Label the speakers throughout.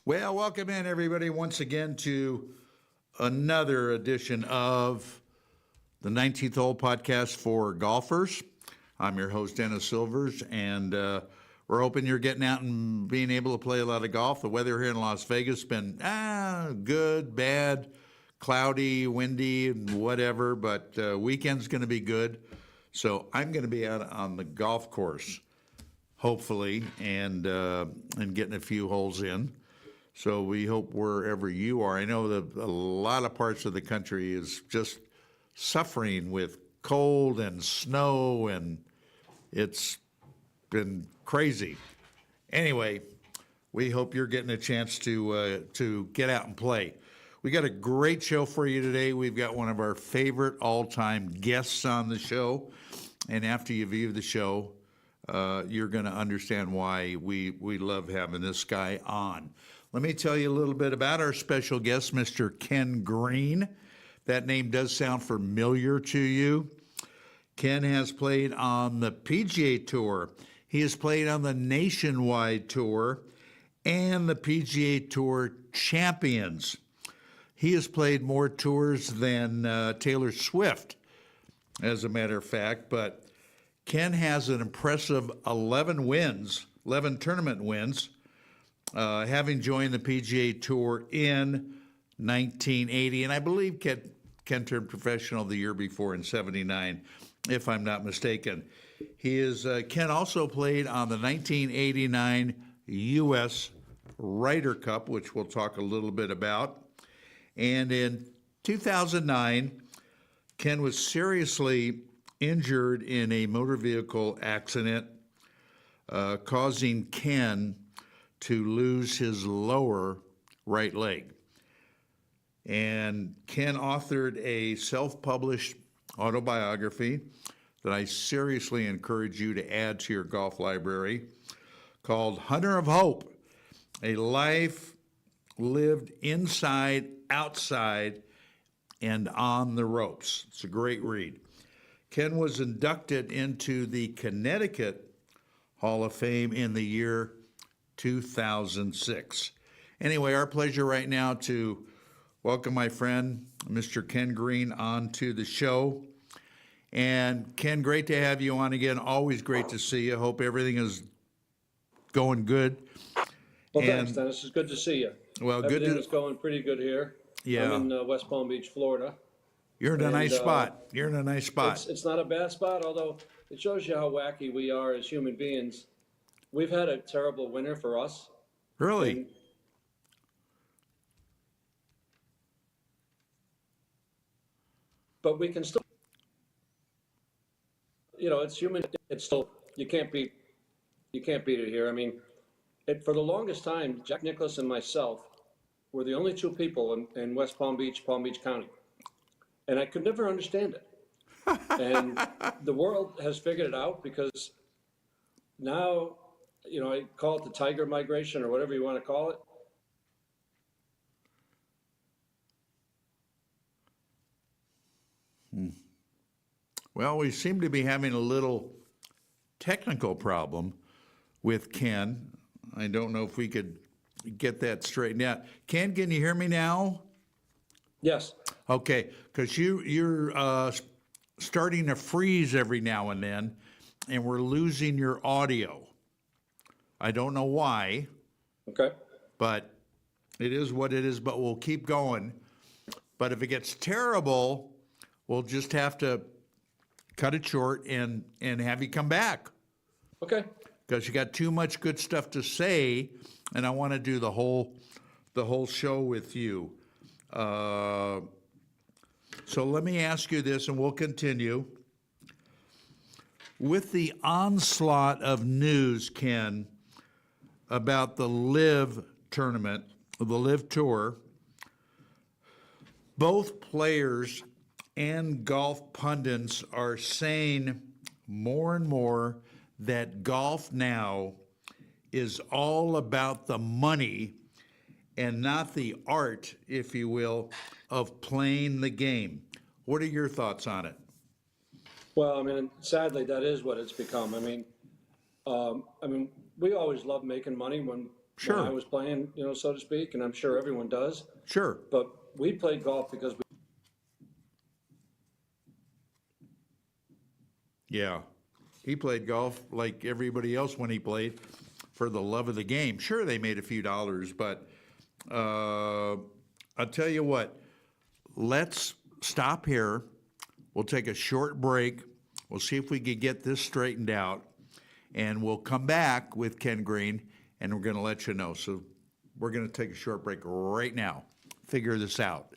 Speaker 1: Well, welcome in everybody once again to another edition of the 19th Hole podcast for golfers. I'm your host, Dennis Silvers, and we're hoping you're getting out and being able to play a lot of golf. The weather here in Las Vegas has been good, bad, cloudy, windy, and whatever, but weekend's going to be good. So I'm going to be out on the golf course, hopefully, and getting a few holes in. So we hope wherever you are. I know that a lot of parts of the country is just suffering with cold and snow, and it's been crazy. Anyway, we hope you're getting a chance to get out and play. We got a great show for you today. We've got one of our favorite all-time guests on the show, and after you view the show, you're going to understand why we love having this guy on. Let me tell you a little bit about our special guest, Mr. Ken Green. That name does sound familiar to you. Ken has played on the PGA Tour. He has played on the Nationwide Tour and the PGA Tour Champions. He has played more tours than Taylor Swift, as a matter of fact, but Ken has an impressive 11 tournament wins, having joined the PGA Tour in 1980, and I believe Ken turned professional the year before in 79, if I'm not mistaken. Ken also played on the 1989 U.S. Ryder Cup, which we'll talk a little bit about. And in 2009, Ken was seriously injured in a motor vehicle accident, causing Ken to lose his lower right leg. And Ken authored a self-published autobiography that I seriously encourage you to add to your golf library, called Hunter of Hope, A Life Lived Inside, Outside, and on the Ropes. It's a great read. Ken was inducted into the Connecticut Hall of Fame in the year 2006. Anyway, our pleasure right now to welcome my friend, Mr. Ken Green, on to the show. And Ken, great to have you on again. Always great to see you. Hope everything is going good.
Speaker 2: Well, thanks, Dennis. It's good to see you.
Speaker 1: Well,
Speaker 2: everything is going pretty good here.
Speaker 1: Yeah.
Speaker 2: I'm in West Palm Beach, Florida.
Speaker 1: You're in a nice spot. You're in a nice spot.
Speaker 2: It's not a bad spot, although it shows you how wacky we are as human beings. We've had a terrible winter for us.
Speaker 1: Really?
Speaker 2: But we can still, it's human. It's still, you can't beat it here. I mean, for the longest time, Jack Nicklaus and myself were the only two people in West Palm Beach County. And I could never understand it. And the world has figured it out, because now, I call it the tiger migration, or whatever you want to call it.
Speaker 1: Well, we seem to be having a little technical problem with Ken. I don't know if we could get that straightened out. Ken, can you hear me now?
Speaker 2: Yes.
Speaker 1: Okay, because you're starting to freeze every now and then, and we're losing your audio. I don't know why.
Speaker 2: Okay.
Speaker 1: But it is what it is, but we'll keep going. But if it gets terrible, we'll just have to cut it short and have you come back.
Speaker 2: Okay.
Speaker 1: Because you got too much good stuff to say, and I want to do the whole show with you. So let me ask you this, and we'll continue. With the onslaught of news, Ken, about the LIV tournament, the LIV Tour, both players and golf pundits are saying more and more that golf now is all about the money and not the art, if you will, of playing the game. What are your thoughts on it?
Speaker 2: Well, I mean, sadly, that is what it's become. I mean, we always loved making money when
Speaker 1: Sure.
Speaker 2: when I was playing, so to speak, and I'm sure everyone does.
Speaker 1: Sure.
Speaker 2: But we played golf because
Speaker 1: Yeah. He played golf like everybody else when he played for the love of the game. Sure, they made a few dollars, but I'll tell you what, let's stop here. We'll take a short break. We'll see if we can get this straightened out, and we'll come back with Ken Green, and we're going to let you know. So we're going to take a short break right now. Figure this out.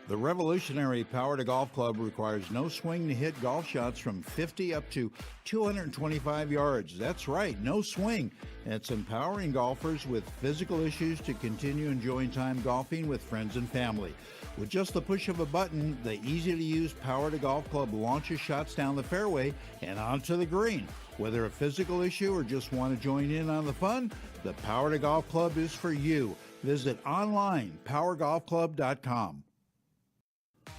Speaker 1: The revolutionary Power to Golf Club requires no swing to hit golf shots from 50 up to 225 yards. That's right, no swing. It's empowering golfers with physical issues to continue enjoying time golfing with friends and family. With just the push of a button, the easy-to-use Power to Golf Club launches shots down the fairway and onto the green. Whether a physical issue or just want to join in on the fun, the Power to Golf Club is for you. Visit online, powergolfclub.com.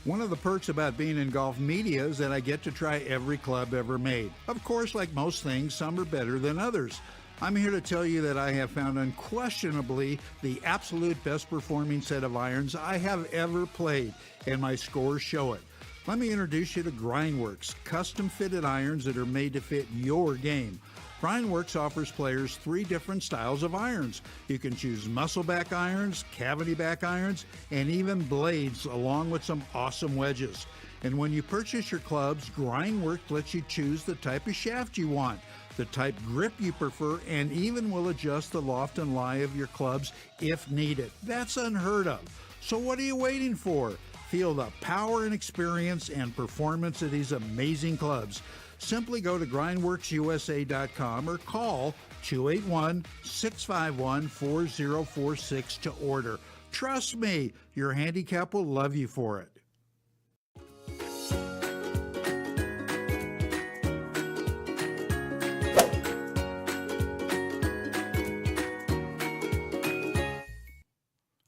Speaker 1: One of the perks about being in golf media is that I get to try every club ever made. Of course, like most things, some are better than others. I'm here to tell you that I have found unquestionably the absolute best performing set of irons I have ever played, and my scores show it. Let me introduce you to Grindworks, custom fitted irons that are made to fit your game. Grindworks offers players 3 different styles of irons. You can choose muscleback irons, cavity back irons, and even blades, along with some awesome wedges. And when you purchase your clubs, Grindworks lets you choose the type of shaft you want, the type grip you prefer, and even will adjust the loft and lie of your clubs if needed. That's unheard of. So what are you waiting for? Feel the power and experience and performance of these amazing clubs. Simply go to grindworksusa.com or call 281-651-4046 to order. Trust me, your handicap will love you for it.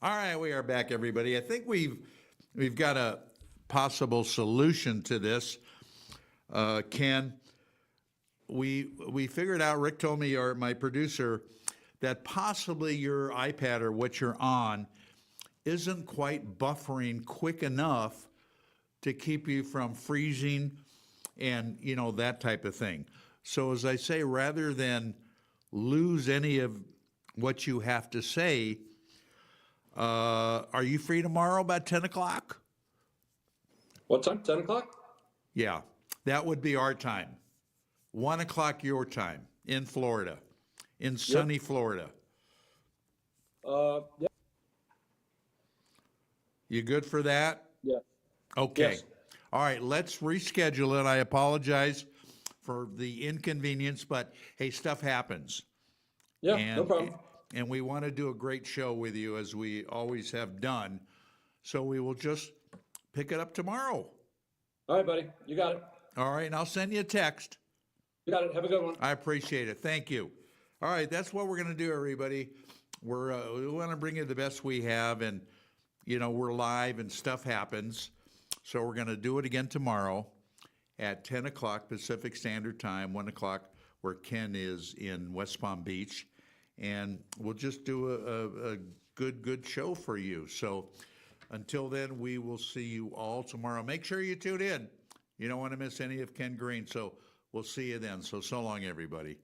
Speaker 1: All right, we are back, everybody. I think we've got a possible solution to this. Ken, we figured out, Rick told me, or my producer, that possibly your iPad or what you're on isn't quite buffering quick enough to keep you from freezing and, that type of thing. So as I say, rather than lose any of what you have to say, are you free tomorrow about 10 o'clock?
Speaker 2: what time? 10 o'clock?
Speaker 1: Yeah. That would be our time. 1 o'clock your time in Florida, in sunny Florida.
Speaker 2: Yeah.
Speaker 1: You good for that?
Speaker 2: Yeah.
Speaker 1: Okay.
Speaker 2: Yes.
Speaker 1: All right, let's reschedule it. I apologize for the inconvenience, but hey, stuff happens.
Speaker 2: Yeah, no problem.
Speaker 1: And we want to do a great show with you as we always have done. So we will just pick it up tomorrow.
Speaker 2: All right, buddy. You got it.
Speaker 1: All right, and I'll send you a text.
Speaker 2: You got it. Have a good one.
Speaker 1: I appreciate it. Thank you. All right, that's what we're going to do, everybody. We want to bring you the best we have, and we're live and stuff happens. So we're going to do it again tomorrow at 10 o'clock Pacific Standard Time, 1 o'clock where Ken is in West Palm Beach, and we'll just do a good show for you. So until then, we will see you all tomorrow. Make sure you tune in. You don't want to miss any of Ken Green, so we'll see you then. So long, everybody.